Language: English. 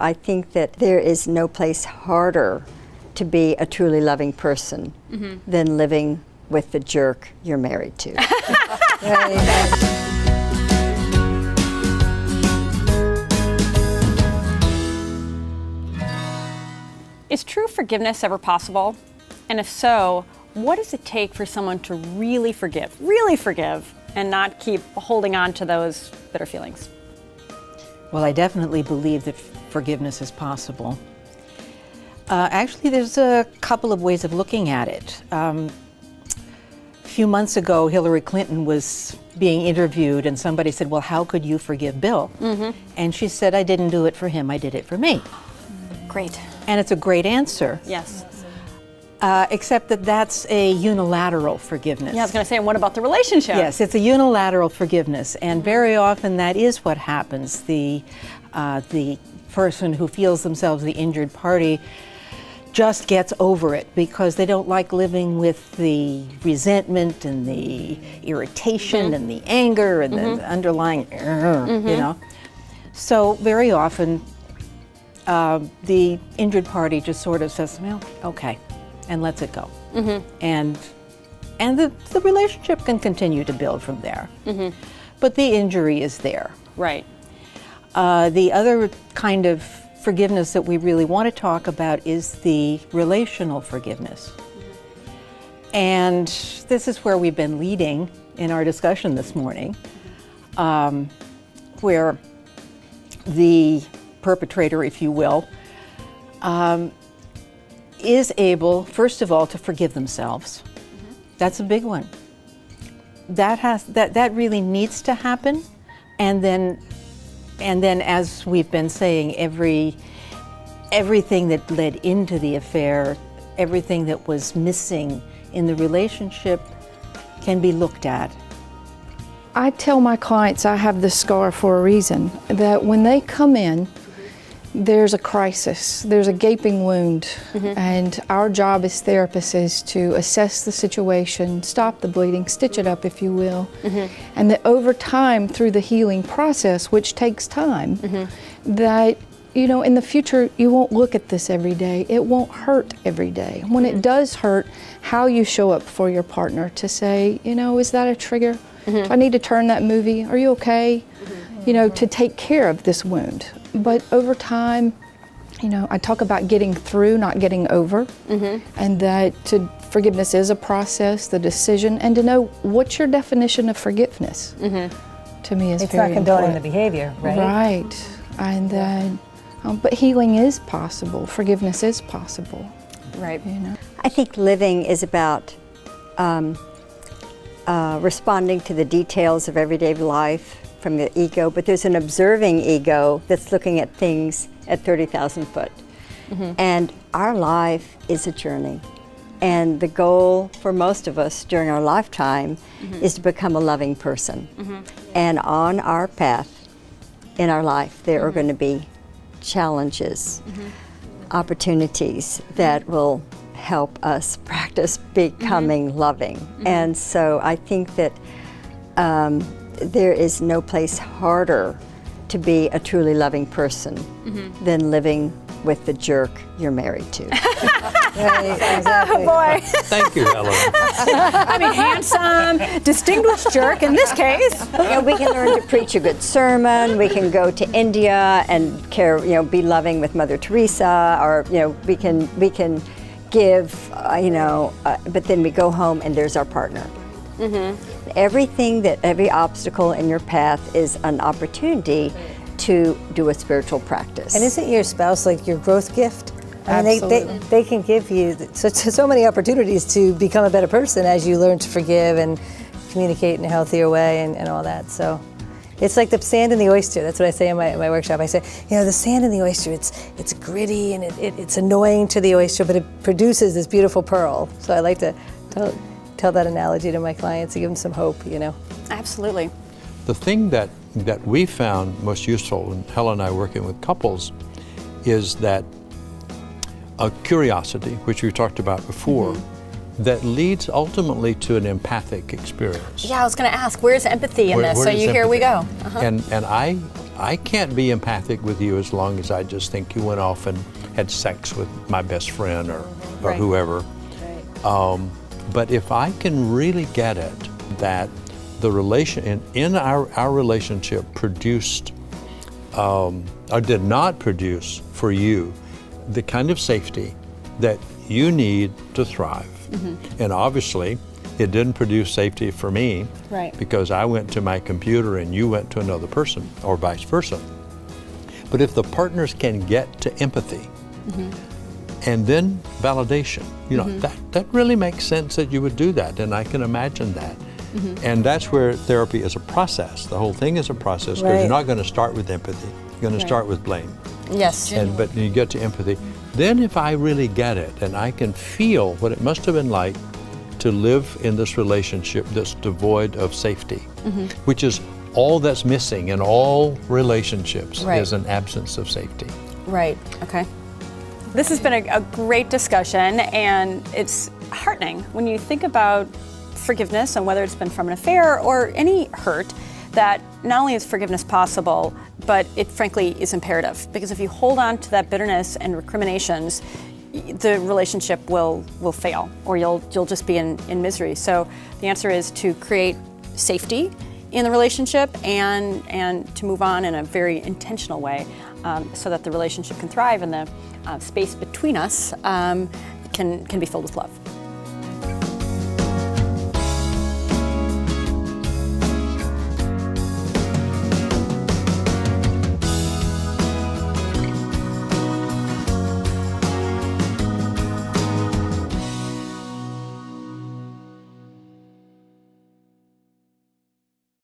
I think that there is no place harder to be a truly loving person than living with the jerk you're married to. Is true forgiveness ever possible? And if so, what does it take for someone to really forgive, and not keep holding on to those bitter feelings? Well, I definitely believe that forgiveness is possible. Actually, there's a couple of ways of looking at it. A few months ago, Hillary Clinton was being interviewed, and somebody said, well, how could you forgive Bill? And she said, I didn't do it for him, I did it for me. Great. And it's a great answer. Yes. Except that that's a unilateral forgiveness. Yeah, I was going to say, and what about the relationship? Yes, it's a unilateral forgiveness, and very often that is what happens. The person who feels themselves the injured party just gets over it because they don't like living with the resentment and the irritation and the anger and the underlying, you know. So very often the injured party just sort of says, well, okay, and lets it go. And the relationship can continue to build from there. But the injury is there. Right. The other kind of forgiveness that we really want to talk about is the relational forgiveness. And this is where we've been leading in our discussion this morning, where the perpetrator, if you will, is able, first of all, to forgive themselves. That's a big one. That really needs to happen, and then as we've been saying, everything that led into the affair, everything that was missing in the relationship can be looked at. I tell my clients I have this scar for a reason, that when they come in, there's a crisis, there's a gaping wound, and our job as therapists is to assess the situation, stop the bleeding, stitch it up, if you will, and that over time, through the healing process, which takes time, that, you know, in the future, you won't look at this every day. It won't hurt every day. When it does hurt, how you show up for your partner to say, you know, is that a trigger? Do I need to turn that movie? Are you okay? You know, to take care of this wound. But over time, you know, I talk about getting through, not getting over, and that forgiveness is a process, the decision, and to know what's your definition of forgiveness. To me is it's very not condoning important. the behavior, right? Right, and then, but healing is possible. Forgiveness is possible. Right. You know. I think living is about responding to the details of everyday life from the ego, but there's an observing ego that's looking at things at 30,000 foot. And our life is a journey. And the goal for most of us during our lifetime is to become a loving person. And on our path in our life, there are going to be challenges, opportunities that will help us practice becoming loving. And so I think that there is no place harder to be a truly loving person than living with the jerk you're married to. Oh boy. Thank you, Helen. I mean, handsome, distinguished jerk in this case. You know, we can learn to preach a good sermon. We can go to India and be loving with Mother Teresa, or we can give, but then we go home and there's our partner. Every obstacle in your path is an opportunity to do a spiritual practice. And isn't your spouse like your growth gift? I mean, Absolutely. they can give you so many opportunities to become a better person as you learn to forgive and communicate in a healthier way and all that. So it's like the sand in the oyster. That's what I say in my workshop. I say, the sand in the oyster, it's gritty and it's annoying to the oyster, but it produces this beautiful pearl. So I like to tell that analogy to my clients to give them some hope, Absolutely. The thing that we found most useful, and Helen and I working with couples, is that a curiosity, which we talked about before, that leads ultimately to an empathic experience. Yeah, I was going to ask, where's empathy in this? So is here we go. And I I can't be empathic with you as long as I just think you went off and had sex with my best friend or Right. whoever. But if I can really get it, that the relation in our relationship produced or did not produce for you the kind of safety that you need to thrive. And obviously, it didn't produce safety for me, Right. because I went to my computer and you went to another person, or vice versa. But if the partners can get to empathy and then validation, you know, that really makes sense that you would do that, and I can imagine that. And that's where therapy is a process. The whole thing is a process, because Right. you're not going to start with empathy. You're going to start with blame. Yes. But when you get to empathy, then if I really get it and I can feel what it must have been like to live in this relationship that's devoid of safety, which is all that's missing in all relationships, Right. is an absence of safety. Right. Okay. This has been a great discussion, and it's heartening when you think about forgiveness and whether it's been from an affair or any hurt, that not only is forgiveness possible, but it frankly is imperative. Because if you hold on to that bitterness and recriminations, the relationship will fail, or you'll just be in misery. So the answer is to create safety in the relationship and to move on in a very intentional way, so that the relationship can thrive and the space between us can be filled with love.